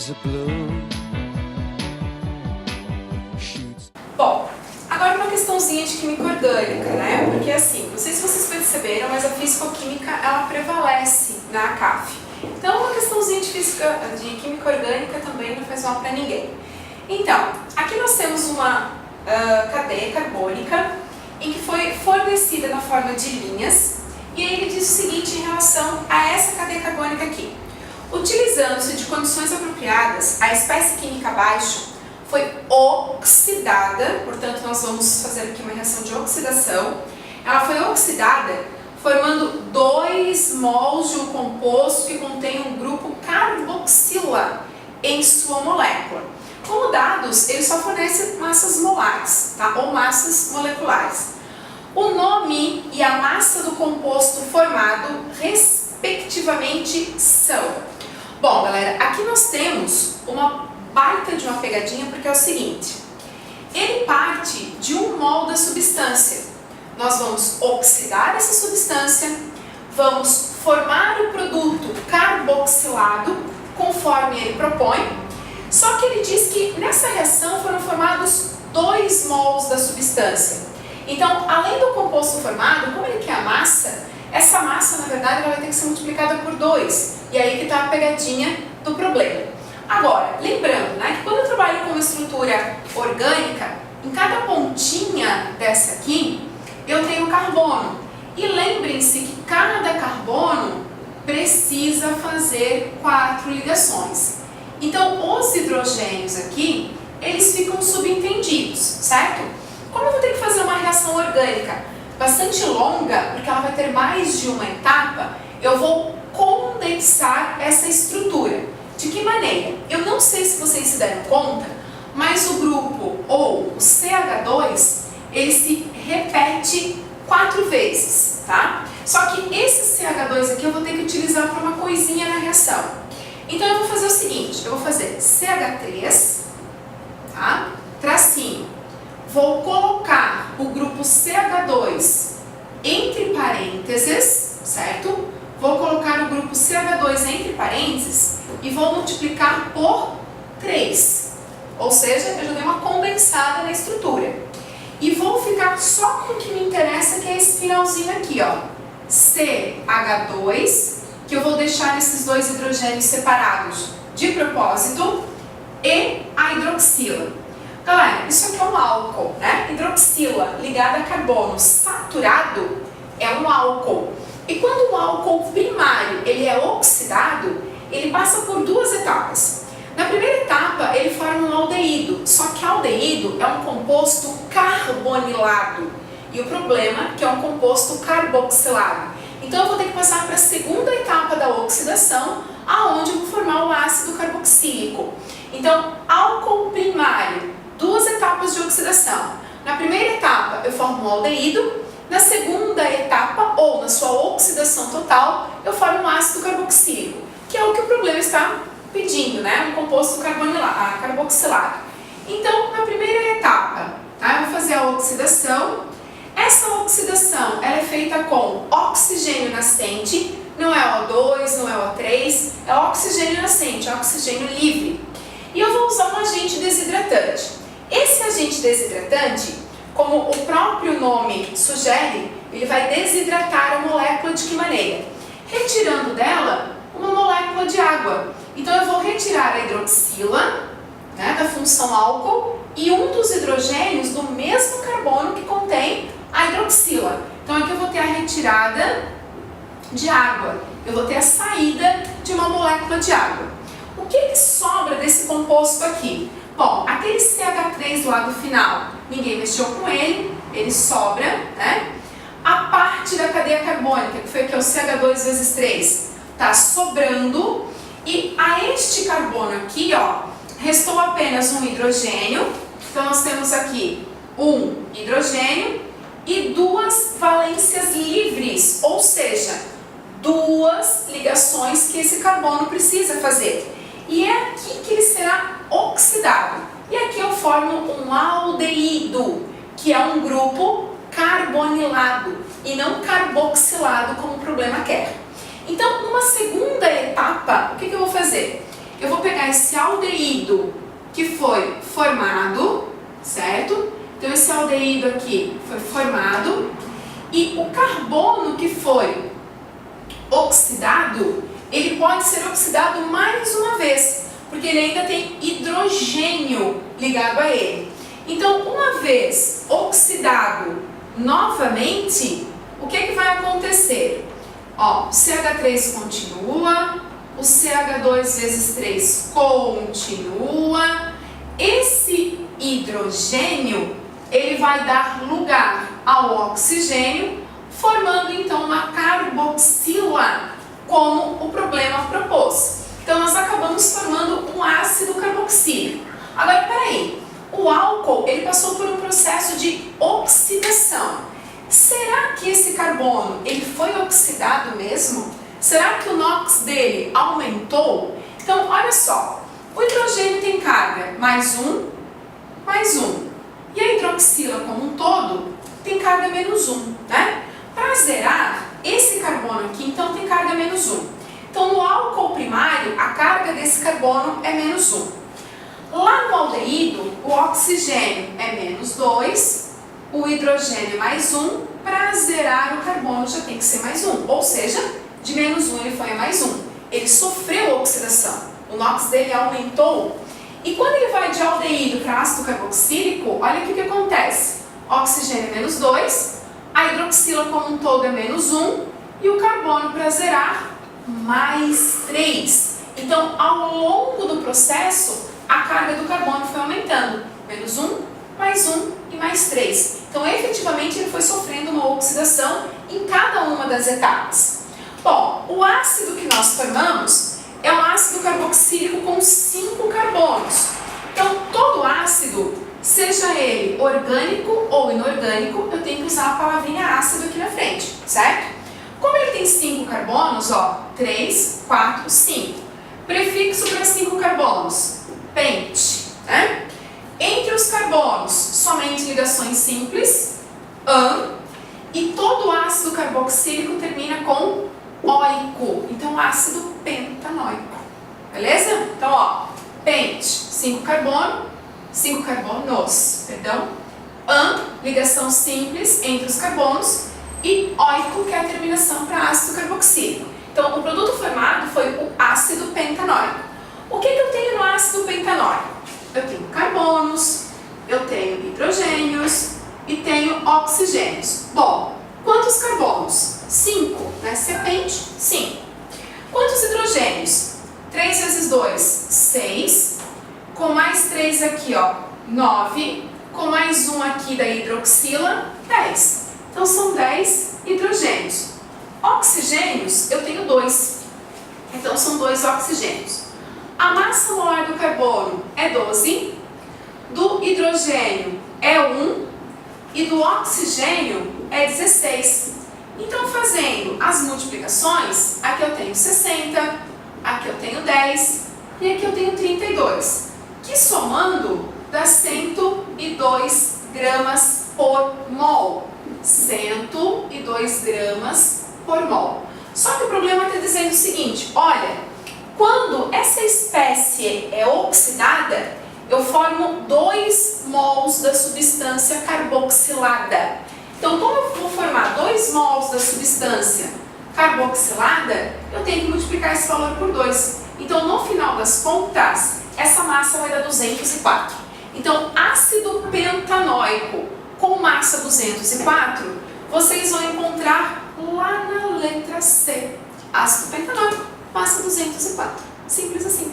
skies are blue. Bom, agora uma questãozinha de química orgânica, né? Porque assim, não sei se vocês perceberam, mas a físico-química ela prevalece na CAF. Então, uma questãozinha de química orgânica também não faz mal para ninguém. Então, aqui nós temos uma cadeia carbônica em que foi fornecida na forma de linhas, e aí ele diz o seguinte em relação a essa cadeia carbônica aqui. Utilizando-se de condições apropriadas, a espécie química abaixo foi oxidada, portanto nós vamos fazer aqui uma reação de oxidação. Ela foi oxidada formando 2 mols de um composto que contém um grupo carboxila em sua molécula. Como dados, ele só fornece massas molares, tá? Ou massas moleculares. O nome e a massa do composto formado, respectivamente, são... Bom, galera, aqui nós temos uma baita de uma pegadinha, porque é o seguinte. Ele parte de 1 mol da substância. Nós vamos oxidar essa substância, vamos formar o produto carboxilado, conforme ele propõe. Só que ele diz que nessa reação foram formados 2 mols da substância. Então, além do composto formado, como ele quer a massa, essa massa, na verdade, ela vai ter que ser multiplicada por 2. E aí que está a pegadinha do problema. Agora, lembrando, né, que quando eu trabalho com uma estrutura orgânica, em cada pontinha dessa aqui, eu tenho carbono. E lembrem-se que cada carbono precisa fazer 4 ligações. Então, os hidrogênios aqui, eles ficam subentendidos, certo? Como eu vou ter que fazer uma reação orgânica bastante longa, porque ela vai ter mais de uma etapa, eu vou condensar essa estrutura. De que maneira? Eu não sei se vocês se deram conta, mas o grupo, ou o CH2, ele se repete 4 vezes, tá? Só que esse CH2 aqui eu vou ter que utilizar para uma coisinha na reação. Então eu vou fazer o seguinte, eu vou fazer CH3, tá? Tracinho. Vou colocar o grupo CH2 entre parênteses, certo? Vou colocar o grupo CH2 entre parênteses e vou multiplicar por 3. Ou seja, eu já dei uma condensada na estrutura. E vou ficar só com o que me interessa, que é esse finalzinho aqui, ó. CH2, que eu vou deixar esses 2 hidrogênios separados de propósito, e a hidroxila. Galera, isso aqui é um álcool, né? Hidroxila ligada a carbono saturado é um álcool. E quando o álcool primário ele é oxidado, ele passa por 2 etapas. Na primeira etapa, ele forma um aldeído, só que aldeído é um composto carbonilado. E o problema é que é um composto carboxilado. Então eu vou ter que passar para a segunda etapa da oxidação, aonde eu vou formar o ácido carboxílico. Então, álcool primário, 2 etapas de oxidação. Na primeira etapa, eu formo um aldeído. Na segunda etapa, ou na sua oxidação total, eu formo um ácido carboxílico, que é o que o problema está pedindo, né? Um composto carboxilado. Então, na primeira etapa, tá? Eu vou fazer a oxidação. Essa oxidação ela é feita com oxigênio nascente, não é O2, não é O3, é oxigênio nascente, é oxigênio livre. E eu vou usar um agente desidratante. Esse agente desidratante, como o próprio nome sugere, ele vai desidratar a molécula de que maneira? Retirando dela uma molécula de água. Então eu vou retirar a hidroxila, né, da função álcool, e um dos hidrogênios do mesmo carbono que contém a hidroxila. Então aqui eu vou ter a retirada de água, eu vou ter a saída de uma molécula de água. O que sobra desse composto aqui? Bom, aquele CH3 lá do final, ninguém mexeu com ele, ele sobra, né? A parte da cadeia carbônica, que foi aqui o CH2 vezes 3, tá sobrando. E a este carbono aqui, ó, restou apenas um hidrogênio. Então nós temos aqui um hidrogênio e 2 valências livres, ou seja, 2 ligações que esse carbono precisa fazer. E é aqui que ele será oxidado. E aqui eu formo um aldeído, que é um grupo carbonilado e não carboxilado, como o problema quer. Então, numa segunda etapa, o que eu vou fazer? eu vou pegar esse aldeído que foi formado, certo? Então esse aldeído aqui foi formado e o carbono que foi oxidado, ele pode ser oxidado mais uma vez, porque ele ainda tem hidrogênio ligado a ele. Então, uma vez oxidado novamente, o que vai acontecer? Ó, o CH3 continua, o CH2 vezes 3 continua. Esse hidrogênio, ele vai dar lugar ao oxigênio, formando então uma carboxila, como o problema propôs. Então nós acabamos formando um ácido carboxílico. Agora, peraí, o álcool ele passou por um processo de oxidação. Será que esse carbono ele foi oxidado mesmo? Será que o NOx dele aumentou? Então, olha só, o hidrogênio tem carga mais um, e a hidroxila como um todo tem carga menos um, né? Para zerar, esse carbono aqui então tem carga menos um. Então, no álcool primário, a carga desse carbono é menos um. Lá no aldeído, o oxigênio é menos 2, o hidrogênio é mais 1, para zerar o carbono já tem que ser mais 1, ou seja, de menos 1 ele foi a mais 1. Ele sofreu oxidação, o NOx dele aumentou, e quando ele vai de aldeído para ácido carboxílico, olha aqui o que acontece. Oxigênio é menos 2, a hidroxila como um todo é menos 1, e o carbono para zerar, mais 3. Então, ao longo do processo, a carga do carbono foi aumentando. Menos 1, mais 1 e mais 3. Então, efetivamente, ele foi sofrendo uma oxidação em cada uma das etapas. Bom, o ácido que nós formamos é um ácido carboxílico com 5 carbonos. Então, todo ácido, seja ele orgânico ou inorgânico, eu tenho que usar a palavrinha ácido aqui na frente, certo? Como ele tem 5 carbonos, ó, 3, 4, 5. Prefixo para 5 carbonos, pente, né? Entre os carbonos, somente ligações simples, an, e todo ácido carboxílico termina com óico, então ácido pentanoico, beleza? Então, ó, pente, 5 carbonos, perdão, an, ligação simples entre os carbonos, e óico, que é a terminação para ácido carboxílico. Então, o produto formado foi o ácido pentanoico. O que eu tenho no ácido pentanoico? Eu tenho carbonos, eu tenho hidrogênios e tenho oxigênios. Bom, quantos carbonos? 5, né? Se é pente, 5. Quantos hidrogênios? 3 vezes 2, 6. Com mais 3 aqui, ó, 9. Com mais 1 aqui da hidroxila, 10. Então, são 10 hidrogênios. Oxigênios, eu tenho 2. Então, são 2 oxigênios. A massa molar do carbono é 12, do hidrogênio é 1 e do oxigênio é 16. Então, fazendo as multiplicações, aqui eu tenho 60, aqui eu tenho 10 e aqui eu tenho 32, que somando dá 102 gramas por mol. 102 gramas por mol. Só que o problema está dizendo o seguinte, olha, quando essa espécie é oxidada, eu formo 2 mols da substância carboxilada. Então, como eu vou formar 2 mols da substância carboxilada, eu tenho que multiplicar esse valor por 2. Então, no final das contas, essa massa vai dar 204. Então, ácido pentanoico com massa 204, vocês vão encontrar lá na letra C. Ácido pentanoico, massa 204. Simples assim.